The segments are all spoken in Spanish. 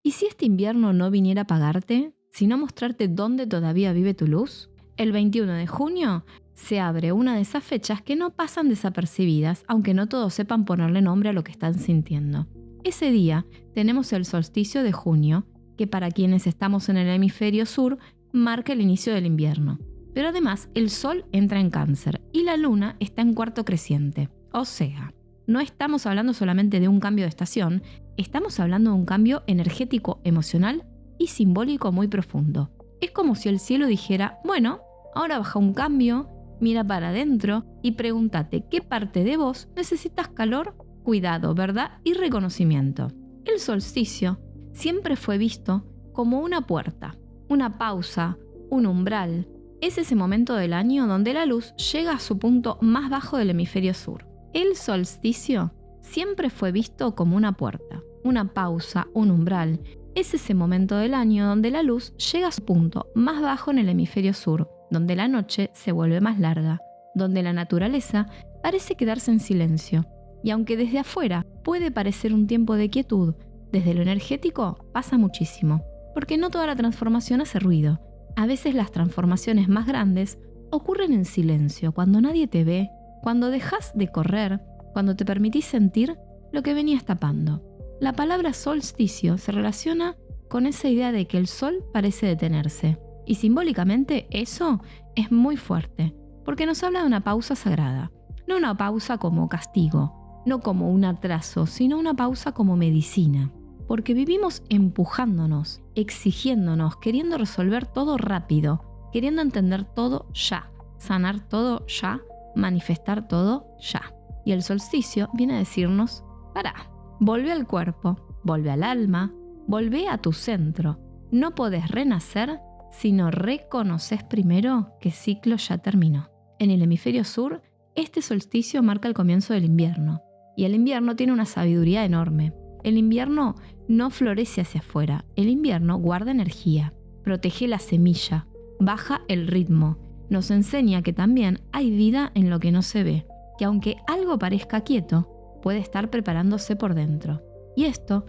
¿Y si este invierno no viniera a apagarte, sino mostrarte dónde todavía vive tu luz? El 21 de junio se abre una de esas fechas que no pasan desapercibidas, aunque no todos sepan ponerle nombre a lo que están sintiendo. Ese día tenemos el solsticio de junio, que para quienes estamos en el hemisferio sur, marca el inicio del invierno. Pero además, el Sol entra en Cáncer y la Luna está en cuarto creciente. O sea, no estamos hablando solamente de un cambio de estación, estamos hablando de un cambio energético, emocional y simbólico muy profundo. Es como si el cielo dijera, bueno, ahora baja un cambio, mira para adentro y pregúntate qué parte de vos necesitas calor, cuidado, verdad y reconocimiento. El solsticio siempre fue visto como una puerta, una pausa, un umbral. Es ese momento del año donde la luz llega a su punto más bajo del hemisferio sur. El solsticio siempre fue visto como una puerta, una pausa, un umbral. Es ese momento del año donde la luz llega a su punto más bajo en el hemisferio sur, donde la noche se vuelve más larga, donde la naturaleza parece quedarse en silencio. Y aunque desde afuera puede parecer un tiempo de quietud, desde lo energético pasa muchísimo, porque no toda la transformación hace ruido. A veces las transformaciones más grandes ocurren en silencio, cuando nadie te ve, cuando dejas de correr, cuando te permitís sentir lo que venías tapando. La palabra solsticio se relaciona con esa idea de que el sol parece detenerse. Y simbólicamente eso es muy fuerte, porque nos habla de una pausa sagrada. No una pausa como castigo, no como un atraso, sino una pausa como medicina. Porque vivimos empujándonos, exigiéndonos, queriendo resolver todo rápido, queriendo entender todo ya, sanar todo ya, manifestar todo ya. Y el solsticio viene a decirnos, pará, volvé al cuerpo, volvé al alma, volvé a tu centro. No podés renacer si no reconoces primero que el ciclo ya terminó. En el hemisferio sur, este solsticio marca el comienzo del invierno. Y el invierno tiene una sabiduría enorme. El invierno no florece hacia afuera, el invierno guarda energía, protege la semilla, baja el ritmo, nos enseña que también hay vida en lo que no se ve, que aunque algo parezca quieto, puede estar preparándose por dentro. Y esto,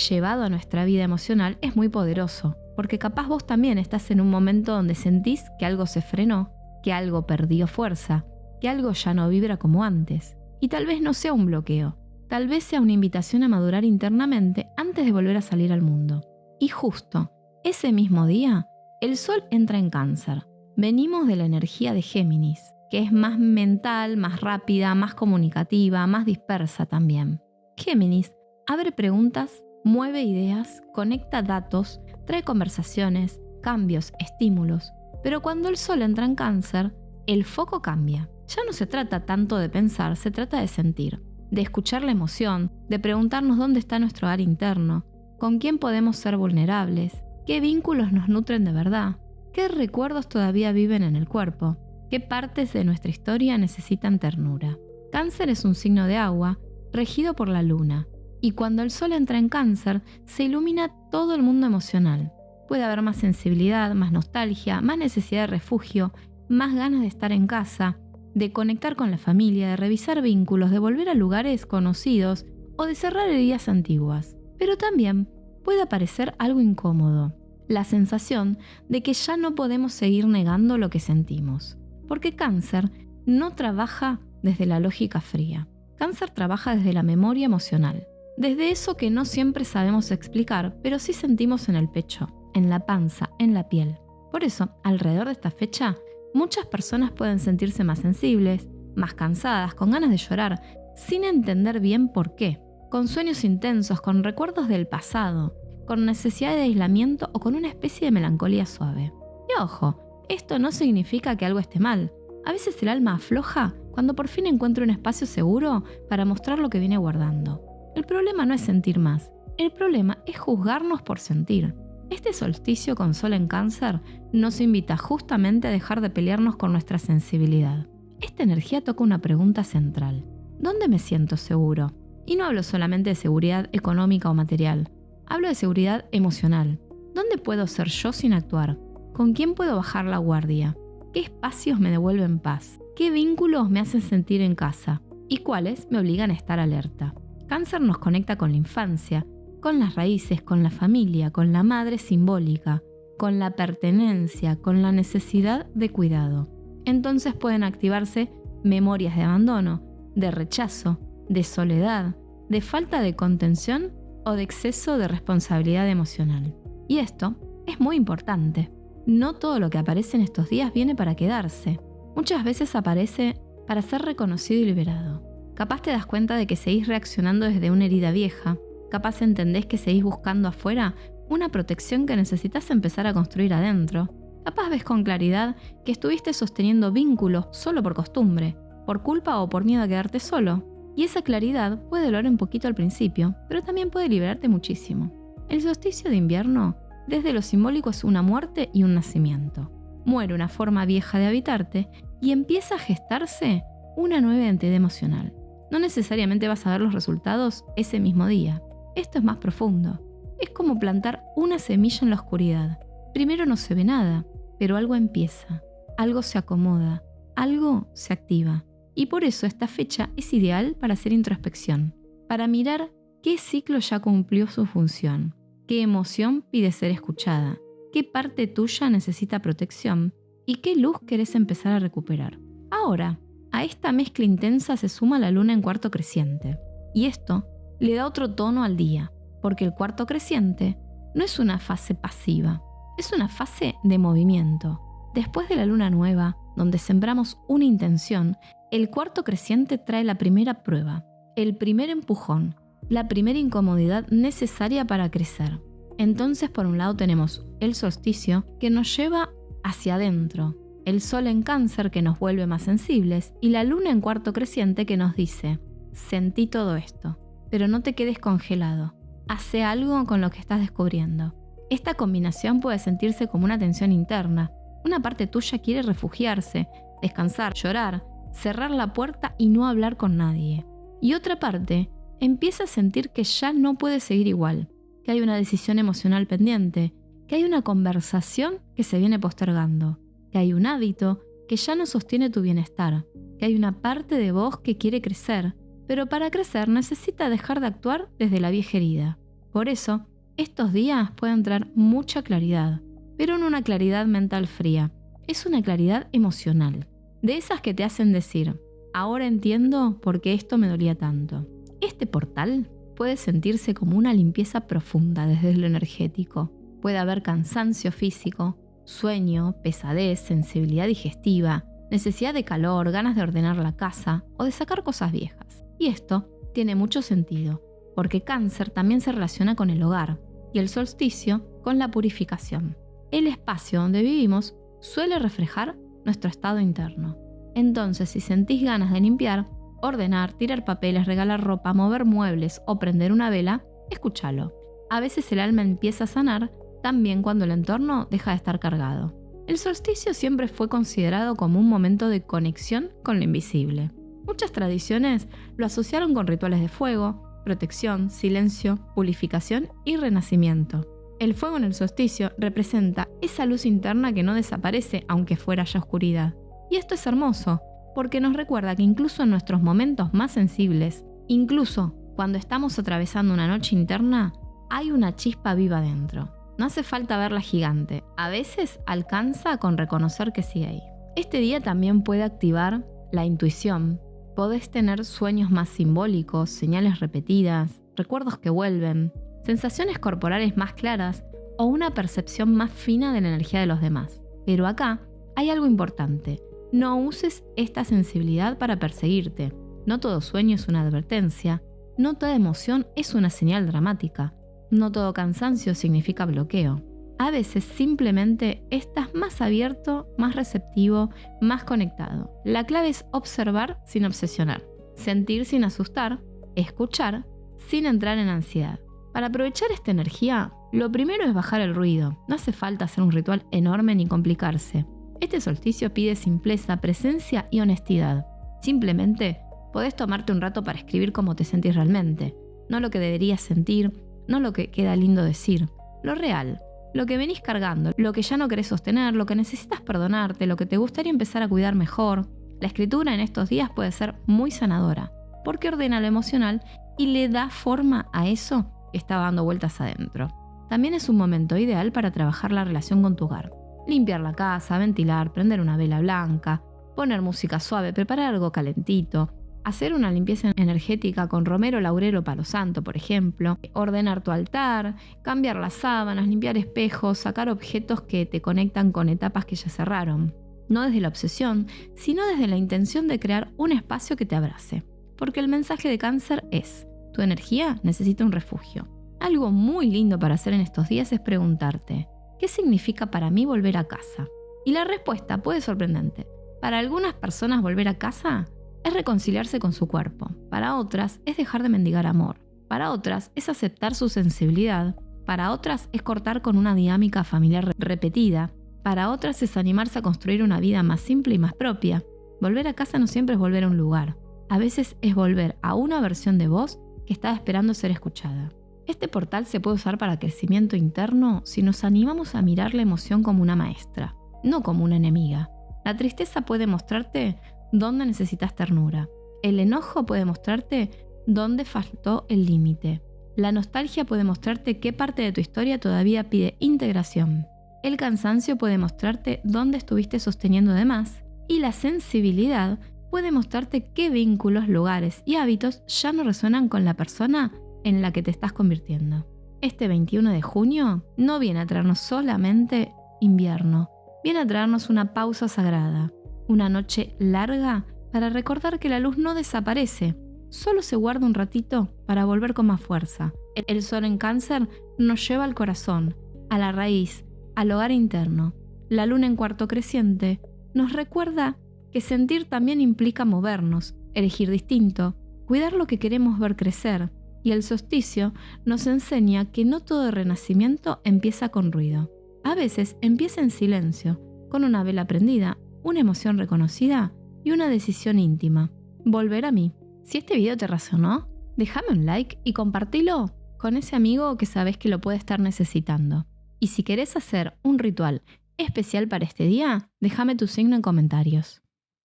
llevado a nuestra vida emocional, es muy poderoso, porque capaz vos también estás en un momento donde sentís que algo se frenó, que algo perdió fuerza, que algo ya no vibra como antes. Y tal vez no sea un bloqueo, tal vez sea una invitación a madurar internamente antes de volver a salir al mundo. Y justo ese mismo día, el Sol entra en Cáncer. Venimos de la energía de Géminis, que es más mental, más rápida, más comunicativa, más dispersa también. Géminis abre preguntas, mueve ideas, conecta datos, trae conversaciones, cambios, estímulos. Pero cuando el Sol entra en Cáncer, el foco cambia. Ya no se trata tanto de pensar, se trata de sentir, de escuchar la emoción, de preguntarnos dónde está nuestro hogar interno, con quién podemos ser vulnerables, qué vínculos nos nutren de verdad, qué recuerdos todavía viven en el cuerpo, qué partes de nuestra historia necesitan ternura. Cáncer es un signo de agua, regido por la luna, y cuando el Sol entra en Cáncer, se ilumina todo el mundo emocional. Puede haber más sensibilidad, más nostalgia, más necesidad de refugio, más ganas de estar en casa, de conectar con la familia, de revisar vínculos, de volver a lugares conocidos o de cerrar heridas antiguas. Pero también puede aparecer algo incómodo, la sensación de que ya no podemos seguir negando lo que sentimos. Porque Cáncer no trabaja desde la lógica fría. Cáncer trabaja desde la memoria emocional, desde eso que no siempre sabemos explicar, pero sí sentimos en el pecho, en la panza, en la piel. Por eso, alrededor de esta fecha, muchas personas pueden sentirse más sensibles, más cansadas, con ganas de llorar, sin entender bien por qué, con sueños intensos, con recuerdos del pasado, con necesidad de aislamiento o con una especie de melancolía suave. Y ojo, esto no significa que algo esté mal. A veces el alma afloja cuando por fin encuentra un espacio seguro para mostrar lo que viene guardando. El problema no es sentir más, el problema es juzgarnos por sentir. Este solsticio con Sol en Cáncer nos invita justamente a dejar de pelearnos con nuestra sensibilidad. Esta energía toca una pregunta central. ¿Dónde me siento seguro? Y no hablo solamente de seguridad económica o material. Hablo de seguridad emocional. ¿Dónde puedo ser yo sin actuar? ¿Con quién puedo bajar la guardia? ¿Qué espacios me devuelven paz? ¿Qué vínculos me hacen sentir en casa? ¿Y cuáles me obligan a estar alerta? Cáncer nos conecta con la infancia, con las raíces, con la familia, con la madre simbólica, con la pertenencia, con la necesidad de cuidado. Entonces pueden activarse memorias de abandono, de rechazo, de soledad, de falta de contención o de exceso de responsabilidad emocional. Y esto es muy importante. No todo lo que aparece en estos días viene para quedarse. Muchas veces aparece para ser reconocido y liberado. Capaz te das cuenta de que seguís reaccionando desde una herida vieja. Capaz entendés que seguís buscando afuera una protección que necesitas empezar a construir adentro. Capaz ves con claridad que estuviste sosteniendo vínculos solo por costumbre, por culpa o por miedo a quedarte solo. Y esa claridad puede doler un poquito al principio, pero también puede liberarte muchísimo. El solsticio de invierno, desde lo simbólico, es una muerte y un nacimiento. Muere una forma vieja de habitarte y empieza a gestarse una nueva identidad emocional. No necesariamente vas a ver los resultados ese mismo día. Esto es más profundo. Es como plantar una semilla en la oscuridad. Primero no se ve nada, pero algo empieza, algo se acomoda, algo se activa. Y por eso esta fecha es ideal para hacer introspección, para mirar qué ciclo ya cumplió su función, qué emoción pide ser escuchada, qué parte tuya necesita protección y qué luz querés empezar a recuperar. Ahora, a esta mezcla intensa se suma la luna en cuarto creciente. Y esto le da otro tono al día, porque el cuarto creciente no es una fase pasiva, es una fase de movimiento. Después de la luna nueva, donde sembramos una intención, el cuarto creciente trae la primera prueba, el primer empujón, la primera incomodidad necesaria para crecer. Entonces, por un lado tenemos el solsticio que nos lleva hacia adentro, el sol en Cáncer que nos vuelve más sensibles y la luna en cuarto creciente que nos dice: sentí todo esto, pero no te quedes congelado, hace algo con lo que estás descubriendo. Esta combinación puede sentirse como una tensión interna. Una parte tuya quiere refugiarse, descansar, llorar, cerrar la puerta y no hablar con nadie. Y otra parte empieza a sentir que ya no puede seguir igual, que hay una decisión emocional pendiente, que hay una conversación que se viene postergando, que hay un hábito que ya no sostiene tu bienestar, que hay una parte de vos que quiere crecer, pero para crecer necesita dejar de actuar desde la vieja herida. Por eso, estos días pueden traer mucha claridad, pero no una claridad mental fría, es una claridad emocional, de esas que te hacen decir: ahora entiendo por qué esto me dolía tanto. Este portal puede sentirse como una limpieza profunda desde lo energético. Puede haber cansancio físico, sueño, pesadez, sensibilidad digestiva, necesidad de calor, ganas de ordenar la casa o de sacar cosas viejas. Y esto tiene mucho sentido, porque Cáncer también se relaciona con el hogar y el solsticio con la purificación. El espacio donde vivimos suele reflejar nuestro estado interno. Entonces, si sentís ganas de limpiar, ordenar, tirar papeles, regalar ropa, mover muebles o prender una vela, escúchalo. A veces el alma empieza a sanar también cuando el entorno deja de estar cargado. El solsticio siempre fue considerado como un momento de conexión con lo invisible. Muchas tradiciones lo asociaron con rituales de fuego, protección, silencio, purificación y renacimiento. El fuego en el solsticio representa esa luz interna que no desaparece aunque fuera ya oscuridad. Y esto es hermoso, porque nos recuerda que incluso en nuestros momentos más sensibles, incluso cuando estamos atravesando una noche interna, hay una chispa viva dentro. No hace falta verla gigante, a veces alcanza con reconocer que sigue ahí. Este día también puede activar la intuición. Podés tener sueños más simbólicos, señales repetidas, recuerdos que vuelven, sensaciones corporales más claras o una percepción más fina de la energía de los demás. Pero acá hay algo importante. No uses esta sensibilidad para perseguirte. No todo sueño es una advertencia. No toda emoción es una señal dramática. No todo cansancio significa bloqueo. A veces simplemente estás más abierto, más receptivo, más conectado. La clave es observar sin obsesionar, sentir sin asustar, escuchar sin entrar en ansiedad. Para aprovechar esta energía, lo primero es bajar el ruido. No hace falta hacer un ritual enorme ni complicarse. Este solsticio pide simpleza, presencia y honestidad. Simplemente podés tomarte un rato para escribir cómo te sentís realmente. No lo que deberías sentir, no lo que queda lindo decir. Lo real, lo que venís cargando, lo que ya no querés sostener, lo que necesitas perdonarte, lo que te gustaría empezar a cuidar mejor. La escritura en estos días puede ser muy sanadora, porque ordena lo emocional y le da forma a eso que estaba dando vueltas adentro. También es un momento ideal para trabajar la relación con tu hogar. Limpiar la casa, ventilar, prender una vela blanca, poner música suave, preparar algo calentito, hacer una limpieza energética con romero, laurel o palo santo, por ejemplo, ordenar tu altar, cambiar las sábanas, limpiar espejos, sacar objetos que te conectan con etapas que ya cerraron. No desde la obsesión, sino desde la intención de crear un espacio que te abrace. Porque el mensaje de Cáncer es: tu energía necesita un refugio. Algo muy lindo para hacer en estos días es preguntarte: ¿qué significa para mí volver a casa? Y la respuesta puede ser sorprendente. Para algunas personas volver a casa es reconciliarse con su cuerpo. Para otras es dejar de mendigar amor. Para otras es aceptar su sensibilidad. Para otras es cortar con una dinámica familiar repetida. Para otras es animarse a construir una vida más simple y más propia. Volver a casa no siempre es volver a un lugar. A veces es volver a una versión de vos que estaba esperando ser escuchada. Este portal se puede usar para crecimiento interno si nos animamos a mirar la emoción como una maestra, no como una enemiga. La tristeza puede mostrarte dónde necesitas ternura. El enojo puede mostrarte dónde faltó el límite. La nostalgia puede mostrarte qué parte de tu historia todavía pide integración. El cansancio puede mostrarte dónde estuviste sosteniendo de más. Y la sensibilidad puede mostrarte qué vínculos, lugares y hábitos ya no resuenan con la persona en la que te estás convirtiendo. Este 21 de junio no viene a traernos solamente invierno, viene a traernos una pausa sagrada, una noche larga para recordar que la luz no desaparece, solo se guarda un ratito para volver con más fuerza. El sol en Cáncer nos lleva al corazón, a la raíz, al hogar interno. La luna en cuarto creciente nos recuerda que sentir también implica movernos, elegir distinto, cuidar lo que queremos ver crecer. Y el solsticio nos enseña que no todo renacimiento empieza con ruido. A veces empieza en silencio, con una vela prendida, una emoción reconocida y una decisión íntima. Volver a mí. Si este video te resonó, déjame un like y compartilo con ese amigo que sabes que lo puede estar necesitando. Y si querés hacer un ritual especial para este día, déjame tu signo en comentarios.